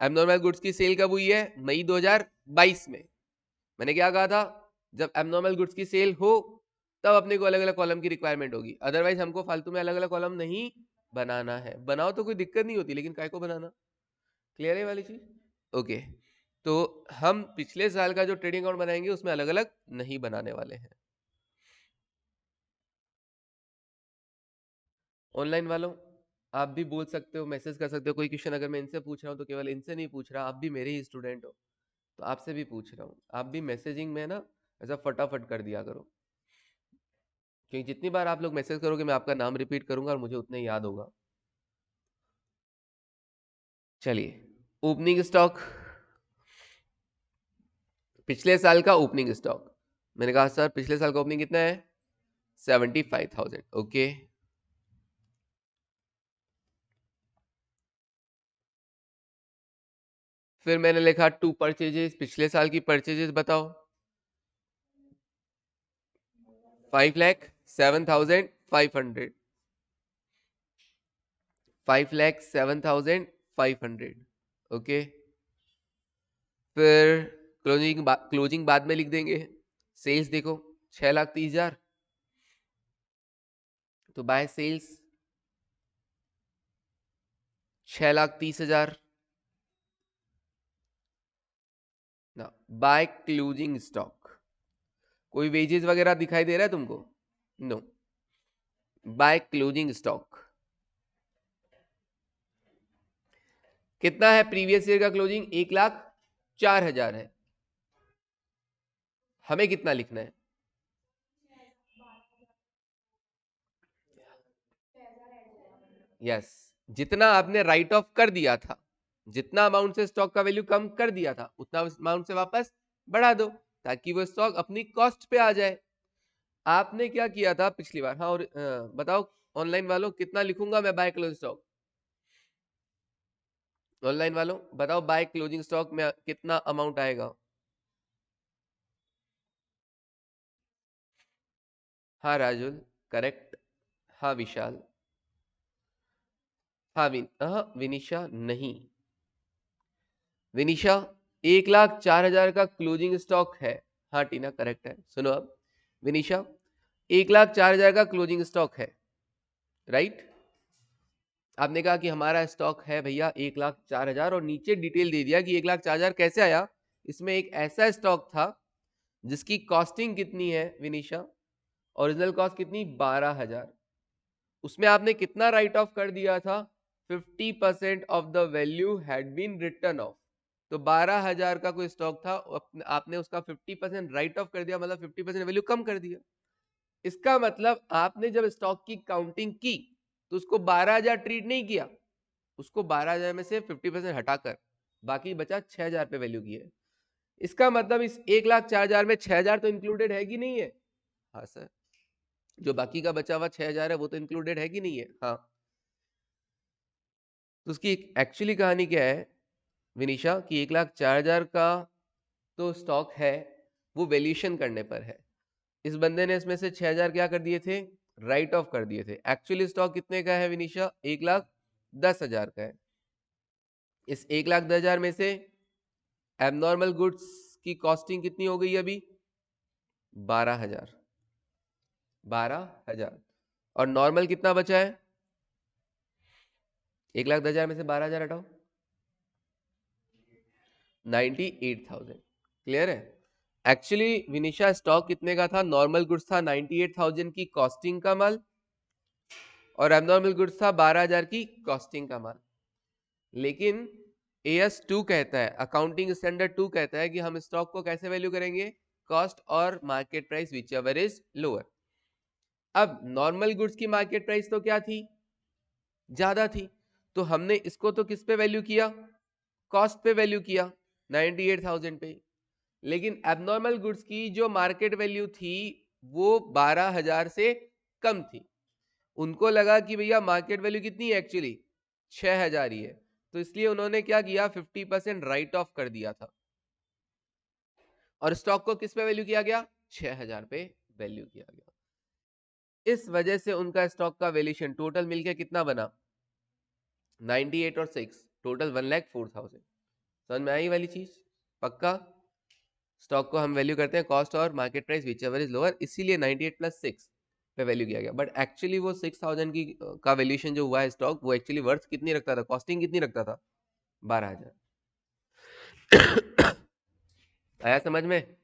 Speaker 1: एबनॉर्मल गुड्स की सेल कब हुई है, मई 2022 में। मैंने क्या कहा था, जब एबनॉर्मल गुड्स की सेल हो तब अपने को अलग अलग कॉलम की रिक्वायरमेंट होगी, अदरवाइज हमको फालतू में अलग अलग कॉलम नहीं बनाना है। बनाओ तो कोई दिक्कत नहीं होती, लेकिन काय को बनाना, क्लियर है वाली चीज? ओके, तो हम पिछले साल का जो ट्रेडिंग अकाउंट बनाएंगे उसमें अलग अलग नहीं बनाने वाले हैं। ऑनलाइन वालों, आप भी बोल सकते हो, मैसेज कर सकते हो, कोई क्वेश्चन अगर मैं इनसे पूछ रहा हूँ तो केवल इनसे नहीं पूछ रहा, आप भी मेरे ही स्टूडेंट हो, तो आपसे भी पूछ रहा हूँ। आप भी मैसेजिंग में ना ऐसा फटाफट कर दिया करो, क्योंकि जितनी बार आप लोग मैसेज करोगे मैं आपका नाम रिपीट करूंगा और मुझे उतना ही याद होगा। चलिए, ओपनिंग स्टॉक, पिछले साल का ओपनिंग स्टॉक, मैंने कहा सर पिछले साल का ओपनिंग कितना है, 75,000, ओके। फिर मैंने लिखा टू परचेजेस, पिछले साल की परचेजेस बताओ, 5,07,500, 5,07,500, ओके। फिर क्लोजिंग बाद में लिख देंगे। सेल्स देखो 6,30,000, तो बाय सेल्स 6,30,000 ना। बाय क्लोजिंग स्टॉक, कोई वेजेस वगैरह दिखाई दे रहा है तुमको? नो। बाय क्लोजिंग स्टॉक कितना है, प्रीवियस ईयर का क्लोजिंग 1,04,000 है। हमें कितना लिखना है, यस, जितना आपने राइट ऑफ कर दिया था, जितना अमाउंट से स्टॉक का वैल्यू कम कर दिया था उतना अमाउंट से वापस बढ़ा दो, ताकि वो स्टॉक अपनी कॉस्ट पे आ जाए। आपने क्या किया था पिछली बार, हाँ, और बताओ ऑनलाइन वालों कितना लिखूंगा मैं बाय क्लोज स्टॉक? ऑनलाइन वालों बताओ बाय क्लोजिंग स्टॉक में कितना अमाउंट आएगा? हाँ राजुल, करेक्ट। हाँ विशाल, हाँ विनीशा नहीं, विनीशा 1,04,000 का क्लोजिंग स्टॉक है। हाँ टीना करेक्ट है। सुनो अब विनीशा, 1,04,000 का क्लोजिंग स्टॉक है, राइट? आपने कहा कि हमारा स्टॉक है भैया 1,04,000 और नीचे डिटेल दे दिया कि 1,04,000 कैसे आया। इसमें एक ऐसा स्टॉक था जिसकी कॉस्टिंग कितनी है विनीशा? ओरिजिनल कॉस्ट कितनी? 12,000। उसमें आपने कितना राइट ऑफ कर दिया था? 50% off the value had been return off. तो 12,000 का कोई स्टॉक था, आपने उसका 50% राइट ऑफ कर दिया, मतलब 50% वैल्यू कम कर दिया। इसका मतलब आपने जब स्टॉक की काउंटिंग की तो उसको 12,000 ट्रीट नहीं किया, उसको 12,000 में से 50% हटाकर बाकी बचा 6,000 पे वैल्यू की है। इसका मतलब इस 1,04,000 में 6,000 तो इंक्लूडेड है कि नहीं है? हाँ सर। जो बाकी का बचा हुआ 6,000 है वो तो इंक्लूडेड है कि नहीं है? हाँ। तो उसकी एक्चुअली कहानी क्या है विनीशा कि 1,04,000 का तो स्टॉक है, वो वैल्यूएशन करने पर है। इस बंदे ने इसमें से 6,000 क्या कर दिए थे? राइट ऑफ कर दिए थे। एक्चुअली स्टॉक कितने का है विनीशा? 1,10,000 का है। इस 1,10,000 में से एबनॉर्मल गुड्स की कॉस्टिंग कितनी हो गई अभी? 12,000। 12,000 और नॉर्मल कितना बचा है? 1,10,000 में से 12,000 हटाओ, 98,000। क्लियर है? एक्चुअली विनिशा स्टॉक कितने का था? नॉर्मल गुड्स था 98,000 की कॉस्टिंग का माल और एबनॉर्मल गुड्स था 12,000 की कॉस्टिंग का माल। लेकिन AS2 कहता है, अकाउंटिंग स्टैंडर्ड 2 कहता है कि हम स्टॉक को कैसे वैल्यू करेंगे? कॉस्ट और market price which ever is lower. अब नॉर्मल गुड्स की मार्केट प्राइस तो क्या थी? ज्यादा थी, तो हमने इसको तो किस पे वैल्यू किया? कॉस्ट पे वैल्यू किया, 98,000 पे। लेकिन एबनॉर्मल गुड्स की जो मार्केट वैल्यू थी वो 12,000 से कम थी। उनको लगा कि भैया मार्केट वैल्यू कितनी है एक्चुअली? 6,000 ही है। तो इसलिए उन्होंने क्या किया? 50% राइट ऑफ कर दिया था और स्टॉक को किस पे वैल्यू किया गया? 6,000 पे वैल्यू किया गया। इस वजह से उनका स्टॉक का वैल्यूएशन टोटल मिलकर कितना बना? 98 और 6 टोटल 1,04,000। समझ में आई वाली चीज? पक्का? स्टॉक को हम वैल्यू करते हैं कॉस्ट और market price which ever is lower, इसीलिए 98 + 6 पे वैल्यू किया गया। बट एक्चुअली वो 6,000 की का वैल्यूएशन जो हुआ है स्टॉक, वो एक्चुअली वर्थ कितनी रखता था? कॉस्टिंग कितनी रखता था? 12,000। आया समझ में?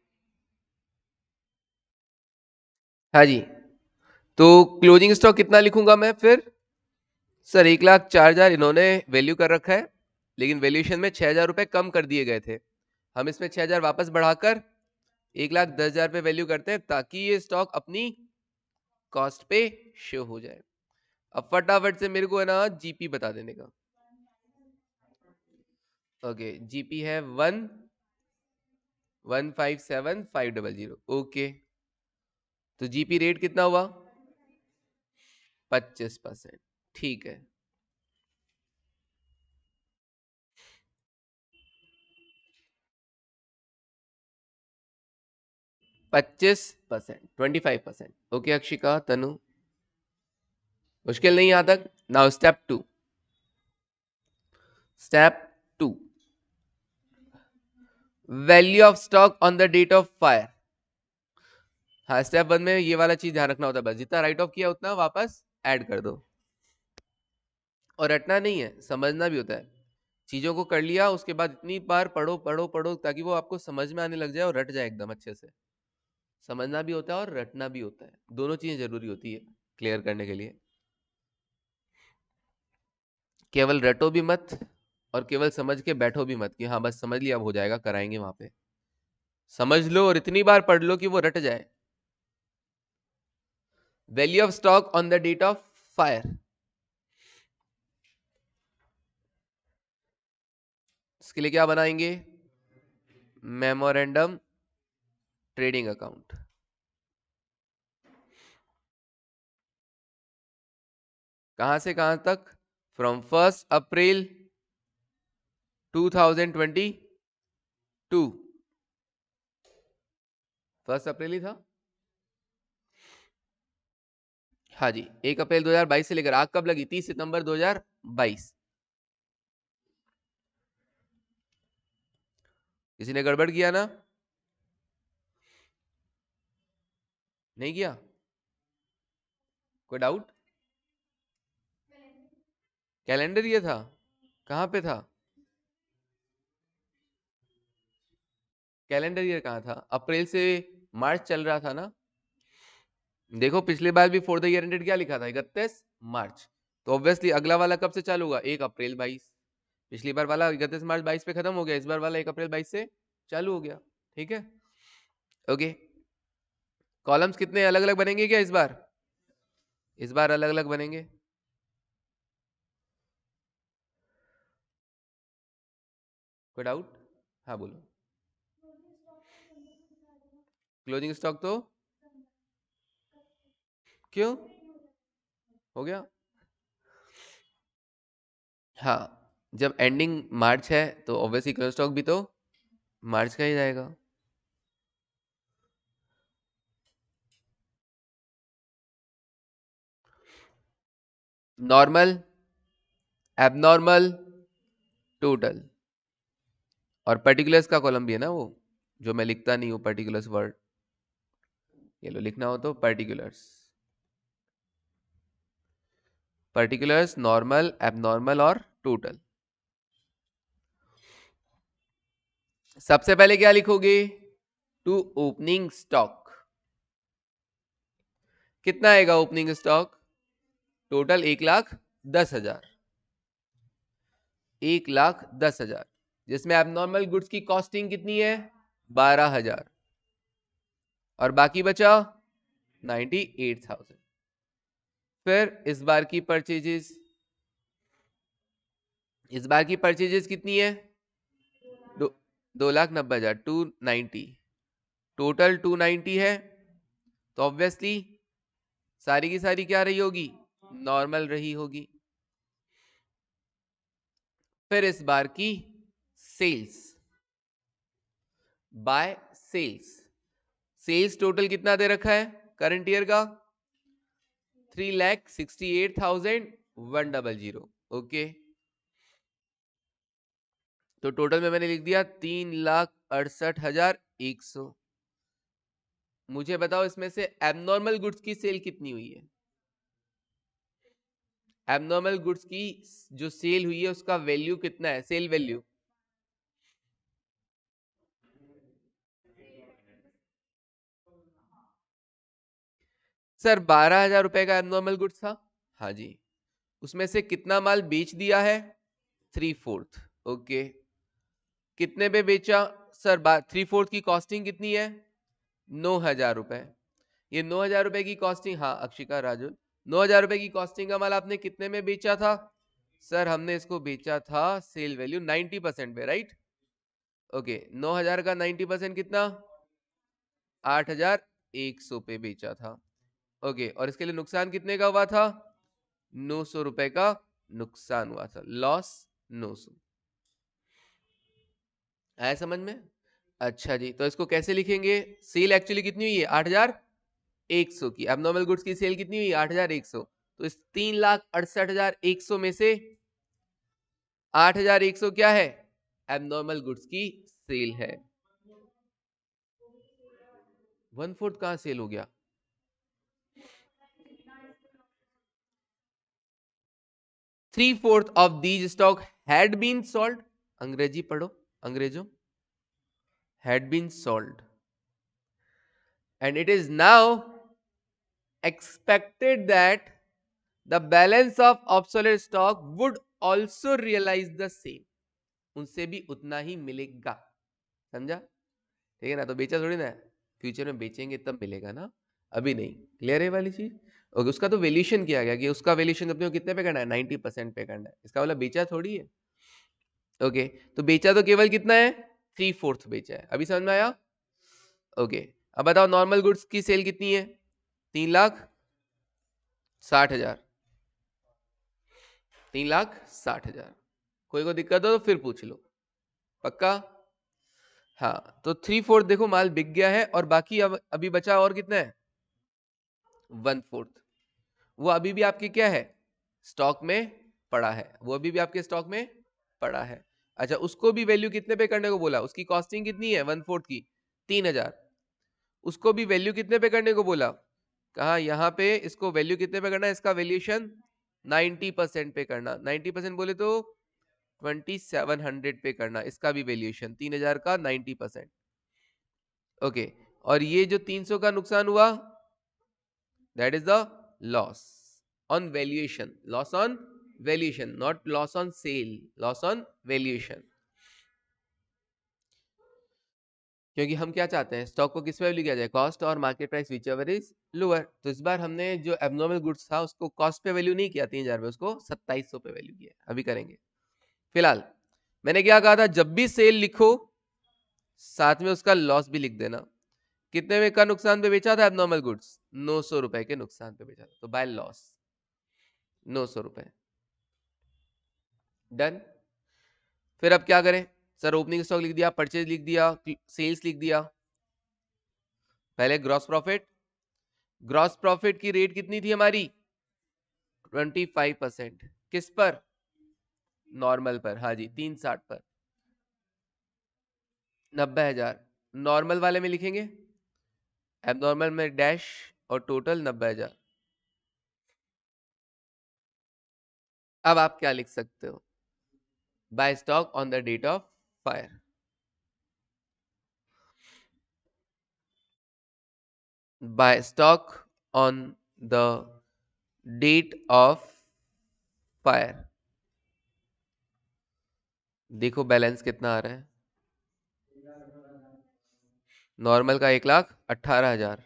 Speaker 1: हाँ जी। तो क्लोजिंग स्टॉक कितना लिखूंगा मैं फिर? सर 1,04,000 इन्होंने वैल्यू कर रखा है, लेकिन वैल्यूएशन में 6,000 रुपए कम कर दिए गए थे। हम इसमें 6,000 वापस बढ़ाकर 1,10,000 पे वैल्यू करते हैं ताकि ये स्टॉक अपनी कॉस्ट पे शो हो जाए। अब फटाफट से मेरे को है ना जीपी बता देने का। ओके, जीपी है 1,157,500। ओके, तो जीपी रेट कितना हुआ? 25%। ठीक है, पच्चीस 25%। ओके अक्षिका, तनु, मुश्किल नहीं यहां तक? Now step 2 value of stock on the date of fire. हाँ, स्टेप 1 में ये वाला चीज ध्यान रखना होता है, बस जितना राइट ऑफ किया उतना वापस ऐड कर दो। और रटना नहीं है, समझना भी होता है। चीजों को कर लिया उसके बाद इतनी बार पढ़ो पढ़ो पढ़ो ताकि वो आपको समझ में आने लग जाए और रट जाए एकदम अच्छे से। समझना भी होता है और रटना भी होता है, दोनों चीजें जरूरी होती है क्लियर करने के लिए। केवल रटो भी मत और केवल समझ के बैठो भी मत कि हाँ बस समझ लिया अब हो जाएगा, कराएंगे वहां पे। समझ लो और इतनी बार पढ़ लो कि वो रट जाए। Value of stock on the date of fire, इसके लिए क्या बनाएंगे? Memorandum trading account. कहां से कहां तक? फ्रॉम 1 अप्रैल 2022 1 अप्रैल ही था। हाँ जी, 1 अप्रैल 2022 से लेकर आग कब लगी? 30 सितंबर 2022। किसी ने गड़बड़ किया ना? नहीं किया? कोई डाउट? कैलेंडर ये था? कहाँ पे था कैलेंडर? ईयर कहाँ था? अप्रैल से मार्च चल रहा था ना। देखो पिछले बार भी फॉर द ईयर एंडेड क्या लिखा था? 31 मार्च। तो ऑब्वियसली अगला वाला कब से चालू होगा? 1 अप्रैल 22। पिछली बार वाला 31 मार्च 22 पे खत्म हो गया, इस बार वाला 1 अप्रैल 22 से चालू हो गया। ठीक है, ओके। कॉलम्स कितने अलग अलग बनेंगे क्या इस बार? इस बार अलग अलग बनेंगे। कोई डाउट? हाँ बोलो। क्लोजिंग स्टॉक तो क्यों हो गया? हाँ, जब एंडिंग मार्च है तो ऑब्वियसली क्लोजिंग स्टॉक भी तो मार्च का ही जाएगा। नॉर्मल, एबनॉर्मल, टोटल और पर्टिकुलर्स का कॉलम भी है ना, वो जो मैं लिखता नहीं हूँ पर्टिकुलर्स वर्ड, ये लो लिखना हो तो पर्टिकुलर्स, पर्टिकुलर्स, नॉर्मल, एबनॉर्मल और टोटल। सबसे पहले क्या लिखोगे? To opening stock. कितना आएगा ओपनिंग स्टॉक? टोटल 1,10,000, 1,10,000, जिसमें एबनॉर्मल गुड्स की कॉस्टिंग कितनी है? 12,000 और बाकी बचा 98,000। फिर इस बार की परचेजेस, इस बार की परचेजेस कितनी है? 2,90,000, 290, टोटल 290 है। तो ऑब्वियसली सारी की सारी क्या रही होगी? नॉर्मल रही होगी। फिर इस बार की sales by sales, sales total कितना दे रखा है करंट ईयर का? 3,68,100। ओके, तो टोटल में मैंने लिख दिया 3,68,100। मुझे बताओ इसमें से एबनॉर्मल गुड्स की सेल कितनी हुई है? एबनॉर्मल गुड्स की जो सेल हुई है उसका वैल्यू कितना है? सेल वैल्यू सर 12,000 रुपए का एबनॉर्मल गुड्स था। हाँ जी, उसमें से कितना माल बेच दिया है? 3/4। ओके, कितने पे बेचा सर? 3/4 की कॉस्टिंग कितनी है? 9,000 रुपए। ये 9,000 रुपए की कॉस्टिंग, हाँ अक्षिका राजुल, 9,000 रुपए की कॉस्टिंग का माल आपने कितने में बेचा था? सर हमने इसको बेचा था सेल वैल्यू 90% पे, राइट? ओके, 9,000 का 90% कितना? 8,100 पे बेचा था। ओके, और इसके लिए नुकसान कितने का हुआ था? 900 रुपए का नुकसान हुआ था, लॉस 900। आया समझ में? अच्छा जी, तो इसको कैसे लिखेंगे? सेल एक्चुअली कितनी हुई है? 8,100 की। एबनॉर्मल गुड्स की सेल कितनी हुई? 8,100। तो इस 3,68,100 में से 8,100 क्या है? एबनॉर्मल गुड्स की सेल है। 1/4 कहां सेल हो गया? Three fourth of these stock had been sold. अंग्रेजी पढ़ो अंग्रेजों। Had been sold and it is now expected that the balance of obsolete stock would also realize the same। उनसे भी उतना ही मिलेगा, समझा? ठीक है ना? तो बेचा थोड़ी ना, फ्यूचर में बेचेंगे तब मिलेगा ना, अभी नहीं। क्लियर है वाली चीज? ओके, उसका तो वैल्यूएशन किया गया कि उसका वैल्यूएशन अपने को कितने पे करना है? 90% पे करना है। इसका मतलब बेचा थोड़ी है। ओके, तो बेचा तो केवल कितना है? 3/4 बेचा है। अभी समझ में आया? ओके, अब बताओ नॉर्मल गुड्स की सेल कितनी है? 3,60,000, 3,60,000। कोई को दिक्कत हो तो फिर पूछ लो। पक्का? हाँ, तो 3/4 देखो माल बिक गया है, और बाकी अब अभी बचा और कितना है? 1/4। वो अभी भी आपके क्या है? स्टॉक में पड़ा है, वो अभी भी आपके स्टॉक में पड़ा है। अच्छा, उसको भी वैल्यू कितने पे करने को बोला? उसकी कॉस्टिंग कितनी है 1/4 की? 3000। उसको भी वैल्यू कितने पे करने को बोला? कहा यहाँ पे इसको वैल्यू कितने पे करना है? इसका वैल्यूएशन 90% पे करना। 90% बोले तो 2700 पे करना। इसका भी वैल्यूएशन 3000 का 90%। ओके, और ये जो 300 का नुकसान हुआ, that is the loss on valuation. Loss on valuation, not loss on sale, loss on valuation. क्योंकि हम क्या चाहते हैं, स्टॉक को किस पे वैल्यू किया जाए? कॉस्ट और market price which ever is lower. तो इस बार हमने जो एबनॉर्मल गुड्स था उसको कॉस्ट पे वैल्यू नहीं किया 3000 पे, उसको 2700 पे वैल्यू किया। अभी करेंगे। फिलहाल मैंने क्या कहा था, जब भी सेल लिखो साथ में उसका लॉस भी लिख देना। कितने में का नुकसान पे बेचा था एबनॉर्मल गुड्स? 900 रुपए के नुकसान पे बेचा था, तो बाय लॉस 900 रुपए। डन। फिर अब क्या करें सर? ओपनिंग स्टॉक लिख दिया, परचेज लिख दिया, सेल्स लिख दिया। पहले ग्रॉस प्रॉफिट। ग्रॉस प्रॉफिट की रेट कितनी थी हमारी? 25%। किस पर? नॉर्मल पर। हाँ जी, 360 पर 90,000। नॉर्मल वाले में लिखेंगे, एबनॉर्मल में डैश, और टोटल 90,000। अब आप क्या लिख सकते हो? By stock on the date of fire. By stock on the date of fire. देखो बैलेंस कितना आ रहा है। नॉर्मल का 1,18,000।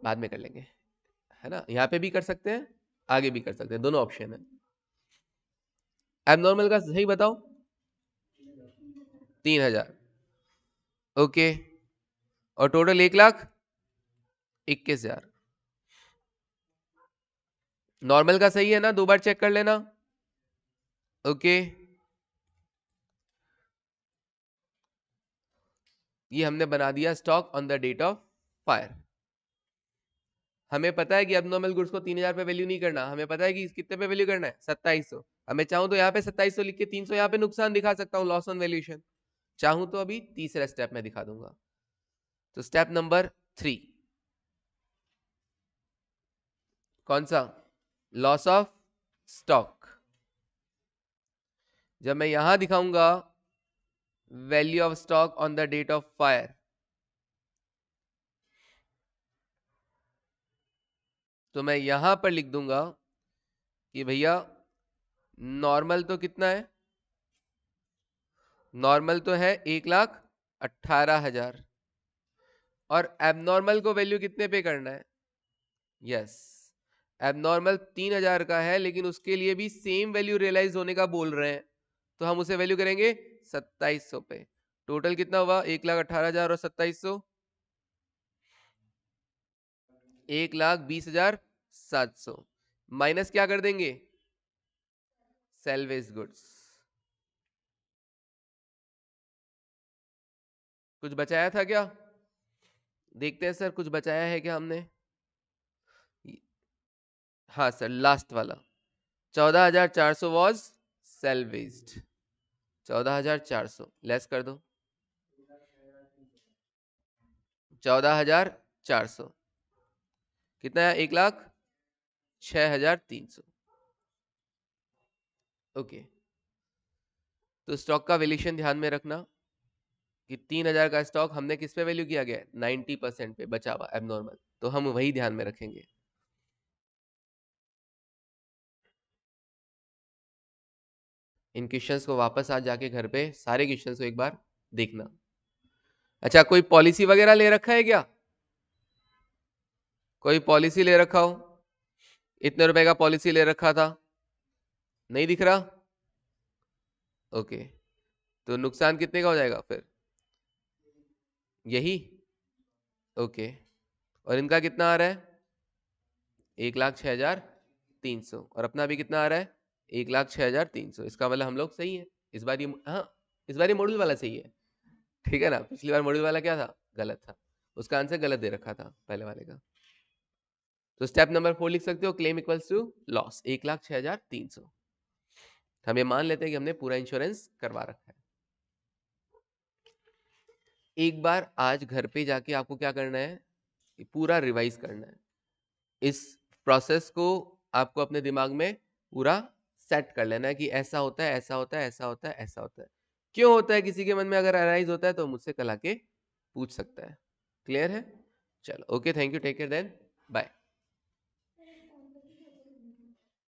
Speaker 1: बाद में कर लेंगे, है ना? यहाँ पे भी कर सकते हैं, आगे भी कर सकते हैं, दोनों ऑप्शन है। एबनॉर्मल का सही बताओ। 3,000। ओके, और टोटल 1,21,000। नॉर्मल का सही है ना? 2 बार चेक कर लेना। ओके, ये हमने बना दिया stock on the date of fire. हमें पता है कि एबनॉर्मल गुड्स को 3,000 पे वैल्यू नहीं करना, हमें पता है कि कितने पे वैल्यू करना है? 2700। हमें चाहूं तो यहाँ पे 2700 लिख के 300 यहाँ पे नुकसान दिखा सकता हूँ, लॉस ऑन वैल्यूएशन। चाहूं तो अभी तीसरा स्टेप में दिखा दूंगा। तो स्टेप नंबर 3 कौन सा? Loss of stock. जब मैं यहां दिखाऊंगा value of stock on the date of fire, तो मैं यहां पर लिख दूंगा कि भैया नॉर्मल तो कितना है? नॉर्मल तो है 1,18,000, और एबनॉर्मल को वैल्यू कितने पे करना है? यस, एबनॉर्मल 3,000 का है, लेकिन उसके लिए भी सेम वैल्यू रियलाइज होने का बोल रहे हैं, तो हम उसे वैल्यू करेंगे 2700 पे। टोटल कितना हुआ? 1,18,000 और 2700, 1,20,700। माइनस क्या कर देंगे? Salvage goods. कुछ बचाया था क्या? देखते हैं सर, कुछ बचाया है क्या हमने? हाँ सर, लास्ट वाला 14,400 वॉज सेल्वेज्ड। 14,400 लेस कर दो, 14,400 कितना है? 1,06,300। ओके, तो स्टॉक का वैल्यूएशन ध्यान में रखना कि 3,000 का स्टॉक हमने किस पे वैल्यू किया गया है? 90% पे बचा हुआ एबनॉर्मल, तो हम वही ध्यान में रखेंगे। इन क्वेश्चंस को वापस आज जाके घर पे सारे क्वेश्चंस को एक बार देखना। अच्छा, कोई पॉलिसी वगैरह ले रखा है क्या? कोई पॉलिसी ले रखा हो? इतने रुपए का पॉलिसी ले रखा था, नहीं दिख रहा? ओके, तो नुकसान कितने का हो जाएगा फिर? यही। ओके, और इनका कितना आ रहा है 1,06,300 और अपना भी कितना आ रहा है 1,06,300। इसका मतलब हम लोग सही है इस बार ये, हाँ इस बार ये मॉड्यूल वाला सही है, ठीक है ना। पिछली बार मॉड्यूल वाला क्या था, गलत था, उसका आंसर गलत दे रखा था पहले वाले का। तो स्टेप नंबर 4 लिख सकते हो, क्लेम इक्वल्स टू लॉस 1,06,300। हम ये मान लेते हैं कि हमने पूरा इंश्योरेंस करवा रखा है। एक बार आज घर पे जाके आपको क्या करना है, पूरा रिवाइज करना है। इस प्रोसेस को आपको अपने दिमाग में पूरा सेट कर लेना है कि ऐसा होता है, ऐसा होता है, ऐसा होता है, ऐसा होता है। क्यों होता है किसी के मन में अगर अराइज होता है तो मुझसे कल आके पूछ सकता है। क्लियर है? चलो okay, thank you, take care then, bye.